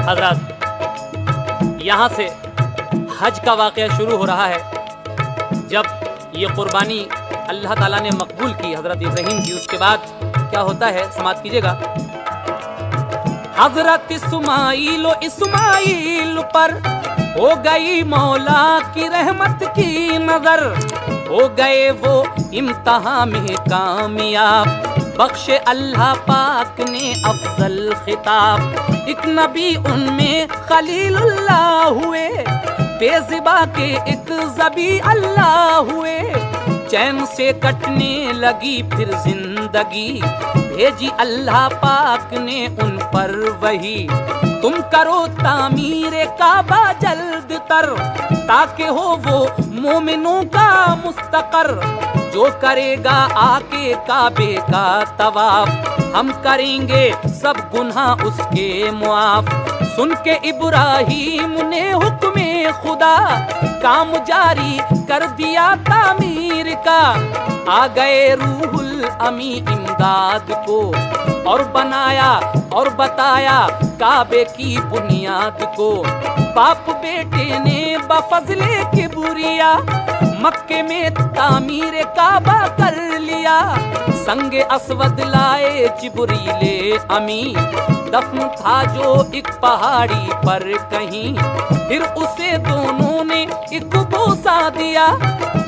हजरत यहाँ से हज का वाक़या शुरू हो रहा है। जब ये कुर्बानी अल्लाह ताला ने मकबूल की हजरत इब्राहीम की, उसके बाद क्या होता है समाअत कीजिएगा। हजरत इस्माइल पर हो गई मौला की रहमत की नजर, हो गए वो इम्तिहान में कामयाब, बख्शे अल्लाह पाक ने अफजल खिताब। एक नबी उनमें खलीलुल्लाह हुए, बेज़िबा के एक ज़बी अल्लाह हुए। चैन से कटने लगी फिर जिंदगी, भेजी अल्लाह पाक ने उन पर वही। तुम करो तामीर काबा जल्द तर, ताकि हो वो मोमिनों का मुस्तकर। जो करेगा आके काबे का तवाफ, हम करेंगे सब गुनाह उसके मुआफ। सुन के इब्राहीम ने हुक्मे खुदा, काम जारी कर दिया तामीर का। आ गए रूहुल अमी इमदाद को, और बनाया और बताया काबे की बुनियाद को। बाप बेटे ने बफजले किबरिया, मक्के में तामीर काबा कर लिया। संगे असवद लाए जिब्रीले अमी, दफन था जो एक पहाड़ी पर कहीं। फिर उसे दोनों ने एक बोसा दिया,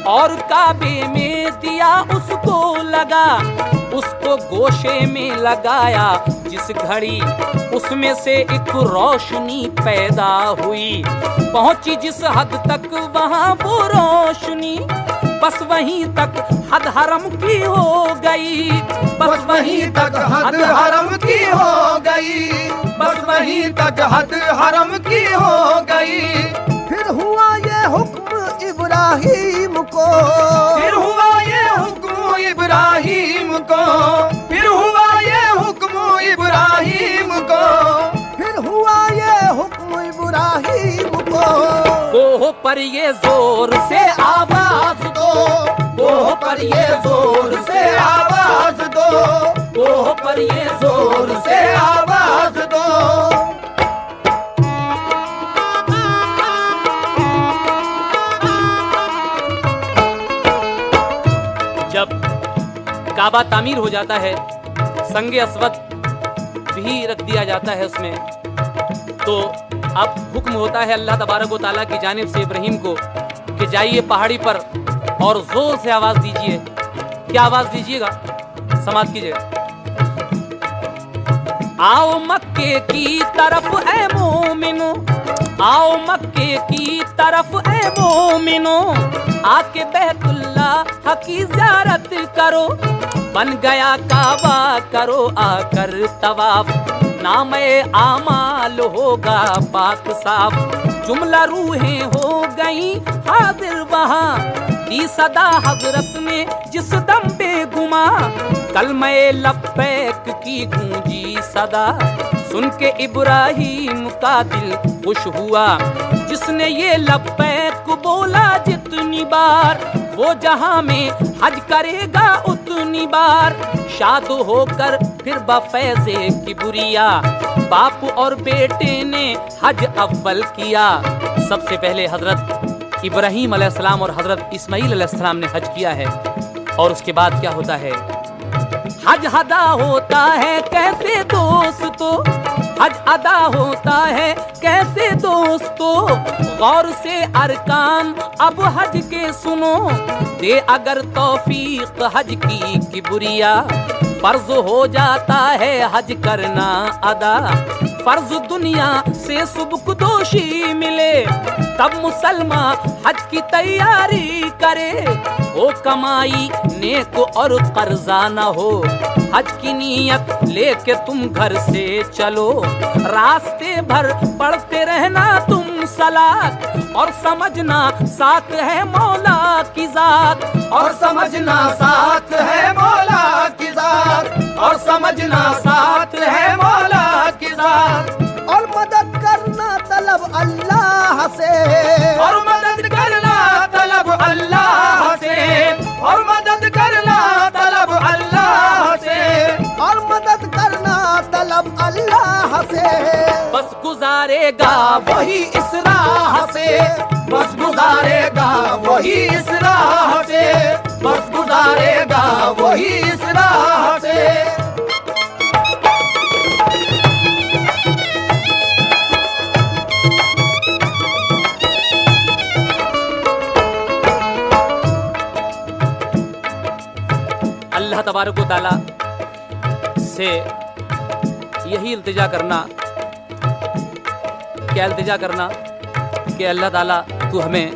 और काबे में दिया उसको लगा। उसको गोशे में लगाया जिस घड़ी, उसमें से एक रोशनी पैदा हुई। पहुंची जिस हद तक वहां वो रोशनी, बस वहीं तक हद हरम की हो गई। बस वहीं तक हद हरम की हो गई। बस वहीं तक हद हरम की हो गई। फिर हुआ ये हुक्म इब्राहीम को, फिर हुआ ये हुक्म इब्राहीम को। फिर हुआ ये हुक्म इब्राहीम को। फिर हुआ ये हुक्म इब्राहीम को। कोह पर ये जोर से आवाज दो, कोह पर ये जोर से आवाज दो। कोह पर ये जोर से आवाज दो। जब काबा तामीर हो जाता है, संगे असवद भी रख दिया जाता है उसमें, तो अब हुक्म होता है अल्लाह तबारक व तआला की जानिब से इब्राहीम को कि जाइए पहाड़ी पर और जोर से आवाज दीजिए। क्या आवाज दीजिएगा, समाअत कीजिए। आओ मक्के की तरफ ए मोमिनो, आओ मक्के की तरफ ए मोमिनो। आके बैतुल्लाह की ज़ियारत करो, बन गया काबा करो आकर तवाफ। नामे आमाल होगा पाक साफ, जुमला रूहें हो गई हाजिर वहाँ। दी सदा हजरत ने जिस दम बेगुमा, कलमे लब्बैक की गूंजी सदा। सुन के इब्राहीम का दिल खुश हुआ, जिसने ये लब्बैक बोला जितनी बार। वो जहां में हज करेगा उतनी बार, शाद होकर फिर बफैज़े किबरिया। बाप और बेटे ने हज अव्वल किया। सबसे पहले हजरत इब्राहीम अलैहिस्सलाम और हजरत इस्माईल अलैहिस्सलाम ने हज किया है। और उसके बाद क्या होता है, हज अदा होता है कैसे दोस्तों, हज अदा होता है कैसे दोस्तों। गौर से अरकान अब हज के सुनो, दे अगर तौफीक हज की किबरिया। फर्ज हो जाता है हज करना अदा, फर्ज दुनिया से सुबकदोशी मिले। तब मुसलमान हज की तैयारी करे, हो कमाई नेक और कर्जा न हो। हज की नीयत लेके तुम घर से चलो, रास्ते भर पढ़ते रहना तुम सलात। और समझना साथ है मौला की जात, और समझना साथ है मौला की जात। और समझना साथ है मौला की जात। और मदद करना तलब अल्लाह से, और मदद करना तलब अल्लाह से। और मदद करना तलब अल्लाह से। और मदद करना तलब अल्लाह से। बस गुजारेगा वही इस राह से, बस गुजारेगा वही इस राह से, बस गुजारेगा वही इस राह से। अल्लाह तबारक व तआला से यही इल्तिजा करना, क्या इल्तिजा करना कि अल्लाह ताला तू हमें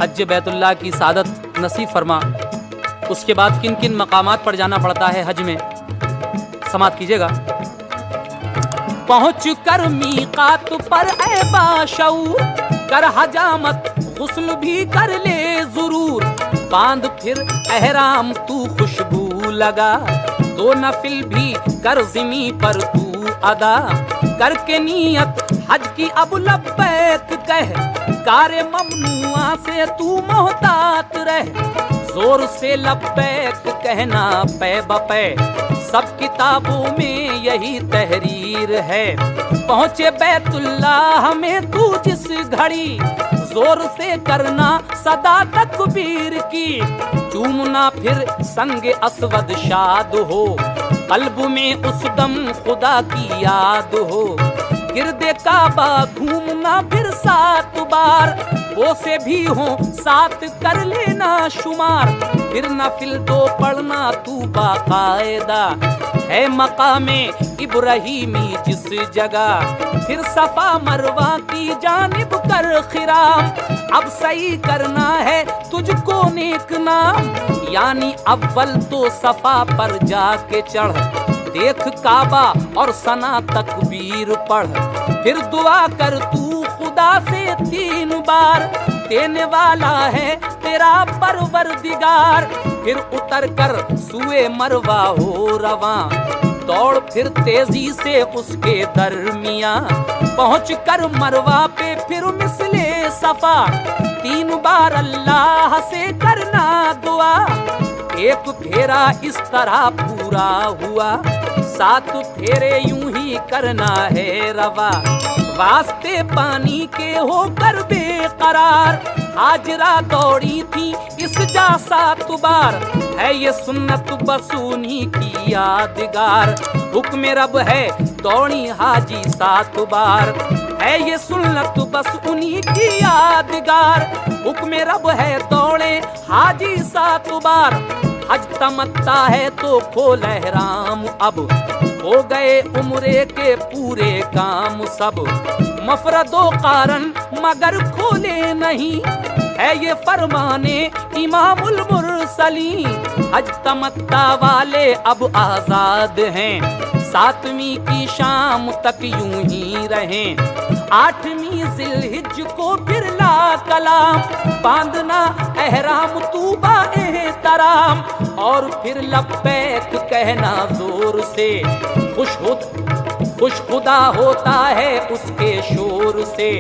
हज बैतुल्लाह की सादत नसीब फरमा। उसके बाद किन किन मकामात पर जाना पड़ता है हज में, समात कीजिएगा। पहुँच कर मीकात पर ऐ बाशऊर, कर हजामत गुस्ल भी कर ले जरूर। बांध फिर एहराम तू खुशबू लगा, दो नफिल भी कर ज़िमी पर तू अदा। करके नियत हज की अब लब्बैक कह, कारे ममनुआ से तू मोहतात रह। जोर से लब्बैक कहना पै बपै, सब किताबों में यही तहरीर है। पहुँचे बैतुल्लाह में तू जिस घड़ी, जोर से करना सदा तकबीर की। चूमना फिर संग असवद शाद हो, कल्ब में उस दम खुदा की याद हो। गिरदे काबा घूमना फिर 7 बार, वो से भी हो 7 कर लेना शुमार। फिर नफिल 2 पढ़ना तू बाकायदा, है मकामे इब्राहीमी जिस जगह। फिर सफा मरवा की जानिब कर खिराम, अब सही करना है तुझको नेक नाम। यानी अव्वल तो सफा पर जाके चढ़, देख काबा और सना तकबीर पढ़। फिर दुआ कर तू खुदा से 3 बार, देने वाला है तेरा परवरदिगार। फिर उतर कर सुए मरवा हो रवां, दौड़ फिर तेजी से उसके दरमिया। पहुँच कर मरवा पे फिर मिसले सफा, 3 बार अल्लाह से करना दुआ। एक फेरा इस तरह पूरा हुआ, 7 फेरे यूं ही करना है रवा। वास्ते पानी के होकर बेकरार, हाजरा दौड़ी थी इस जा 7 बार। है ये सुन्नत बस उन्हीं की यादगार, हुक्म रब है दौड़ी हाजी 7 बार। है ये सुन्नत बस उन्हीं की यादगार, हुक्म रब है दौड़े हाजी 7 बार। हज तमत्ता है तो खोल एहराम अब, हो गए उम्रे के पूरे काम सब। मफरदो कारण मगर खोले नहीं, है ये फरमाने इमामुल मुरसलीन। हज तमत्ता वाले अब आजाद हैं, 7वीं की शाम तक यूं ही रहें। 8वीं जिलहिज को फिर ला कलाम, बांधना एहराम तू बाएहतराम। और फिर लब्बैक कहना जोर से, खुश खुदा होता है उसके शोर से।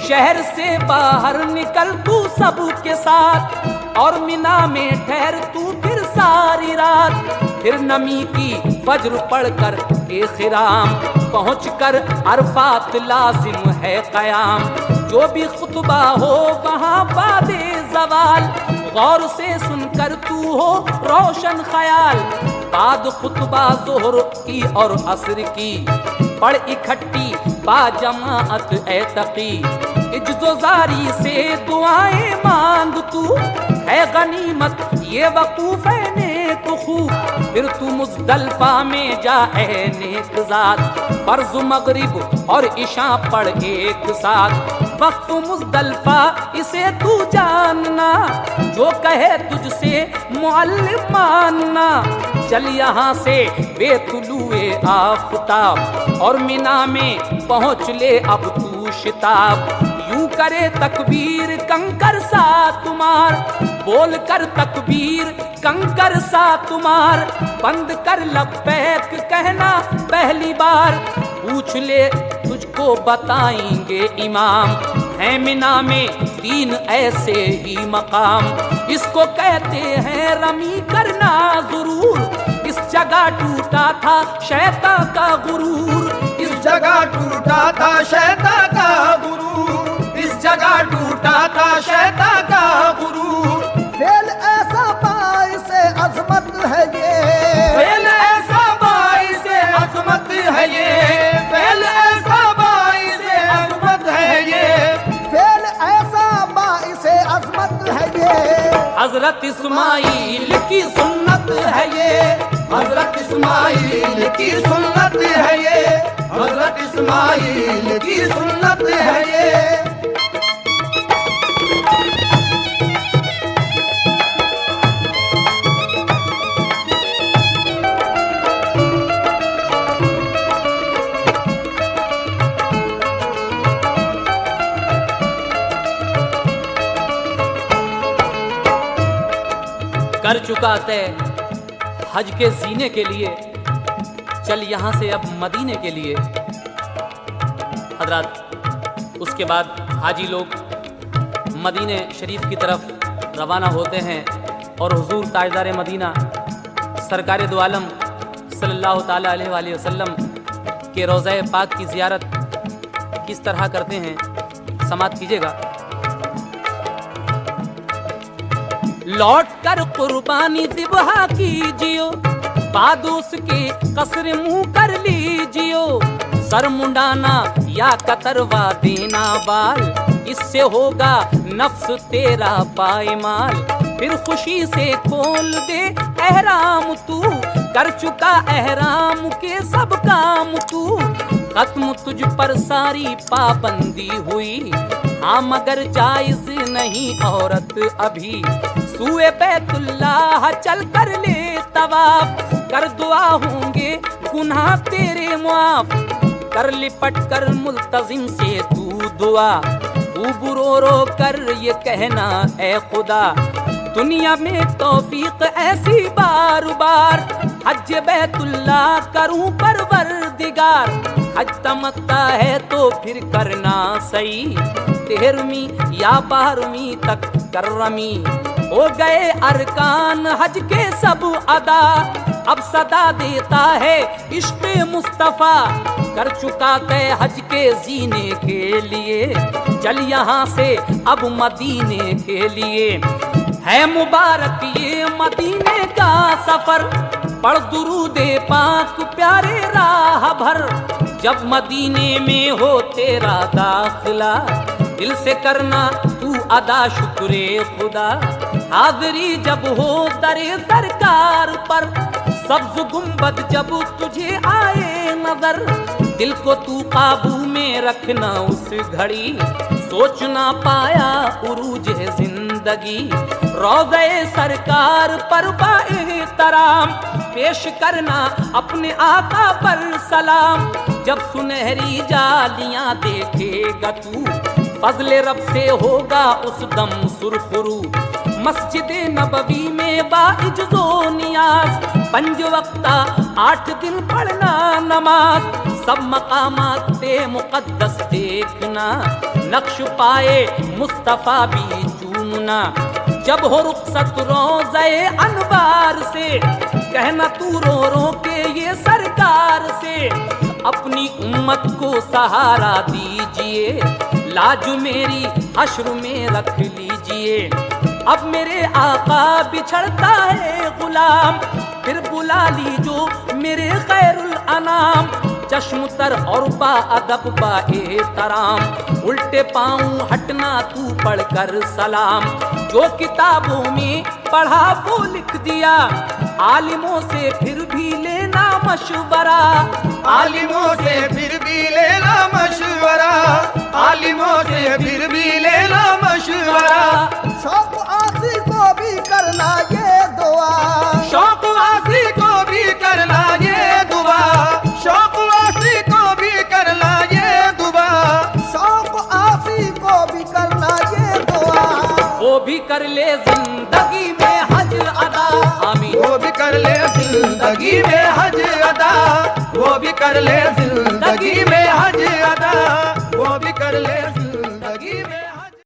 शहर से बाहर निकल तू सबके साथ, और मिना में ठहर तू फिर सारी रात। फिर नमी की फज्र पढ़कर खिराम, पहुँच कर अरफात लाजिम है कयाम। जो भी खुतबा हो वहाँ बादे जवाल, गौर से सुनकर तू हो रोशन ख्याल। बाद खुतबा ज़ोहर की और असर की, पढ़ इकट्ठी बाजमाअत ए तकी। इज्ज़ोजारी से दुआएं मांग तू, है गनीमत ये वकूफ़ है नेक खूब। फिर तू मुज़दलिफ़ा में जा ए नेक ज़ात, फर्ज मगरिब और इशा पढ़ एक साथ। वक्त मुज़दलिफ़ा इसे तू जानना, जो कहे तुझसे मुअल्लिम मानना। चल यहाँ से बेतुलुए आफ़ताब, और मिना में पहुँच ले अब तू शिताब। यूं करे तकबीर कंकर सा तुम्हार, बोल कर तकबीर कंकर सा तुम्हार। बंद कर लब्बैक कहना पहली बार, पूछ ले तुझको बताएंगे इमाम। है मिना में 3 ऐसे ही मकाम, इसको कहते हैं रमी करना जरूर। इस जगह टूटा था शैतान का गुरूर, इस जगह टूटा था हजरत इस्माइल की सुन्नत है ये, हजरत इस्माइल की सुन्नत है ये, हजरत इस्माइल की सुन्नत है ये। कर चुका तय हज के जीने के लिए, चल यहाँ से अब मदीने के लिए। हजरत उसके बाद हाजी लोग मदीने शरीफ की तरफ रवाना होते हैं और हुजूर ताजदार मदीना सरकार दो आलम सल्लल्लाहु ताला अलैहि वसल्लम के रोज़ा पाक की ज़ियारत किस तरह करते हैं, समात कीजिएगा। लौट कर कुर्बानी ज़िबहा कीजियो, बाद उसके कसर मुंह कर लीजियो। सर मुंडाना या कतरवा देना बाल, इससे होगा नफ्स तेरा पायमाल। फिर खुशी से खोल दे एहराम तू, कर चुका एहराम के सब काम तू। खत्म तुझ पर सारी पाबंदी हुई, हाँ मगर जायज नहीं औरत अभी। सूए बैतुल्लाह चल कर ले तवाफ, कर दुआ होंगे गुनाह तेरे मुआफ। कर लिपट कर मुल्तजिम से तू दुआ, खूब रो रो कर ये कहना ए खुदा। दुनिया में तौफीक ऐसी बार बार, हज बैतुल्लाह करूं परवरदिगार। हज तमत्ता है तो फिर करना सही, 13वीं या 12वीं तक करमी। हो गए अरकान हज के सब अदा, अब सदा देता है इश्क़ मुस्तफ़ा। कर चुका तय हज के जीने के लिए, चल यहाँ से अब मदीने के लिए। है मुबारक ये मदीने का सफर, पढ़ दुरूदे पाक प्यारे राह भर। जब मदीने में हो तेरा दाखिला, दिल से करना तू अदा शुक्रे खुदा। हाज़री जब हो दरे सरकार पर, सब्ज़ गुंबद जब तुझे आए नजर। दिल को तू काबू में रखना उस घड़ी, सोच ना पाया उरूज है जिंदगी। रोज़े सरकार पर बाएहतराम, पेश करना अपने आका पर सलाम। जब सुनहरी जालियां देखेगा तू, फजले रब से होगा उस दम सुरखुरू। मस्जिद नबवी में बाइज्जो नियाज, 5 वक्ता 8 दिन पढ़ना नमाज। सब मकामात मुक़द्दस देखना, नक्श पाए मुस्तफ़ा भी चूमना। जब हो रुखसत रोज़े अनवार से, कहना तू रो रो के ये सरकार से। अपनी उम्मत को सहारा दीजिए, लाज मेरी हश्र में रख लीजिए। अब मेरे आका बिछड़ता है गुलाम, फिर बुला लीजो मेरे खैरुल अनाम। चश्म तर और बा अदब बाएहतराम, उल्टे पाँव हटना तू पढ़कर सलाम। जो किताबों में पढ़ा वो लिख दिया, आलिमों से फिर भी लेना मशवरा। आलिमों से फिर भी लेना मशवरा, आलिमों से फिर भी लेना मशवरा। शौक आसी को भी करना ये दुआ, शौक आसी को भी करना ये दुआ, शौक आसी को भी करना ये दुआ, शौक आसी को भी करना ये दुआ। वो भी कर ले जिंदगी में हज अदा, आमीन। वो भी कर ले जिंदगी में हज अदा, वो भी कर ले जिंदगी में हज अदा, वो भी कर ले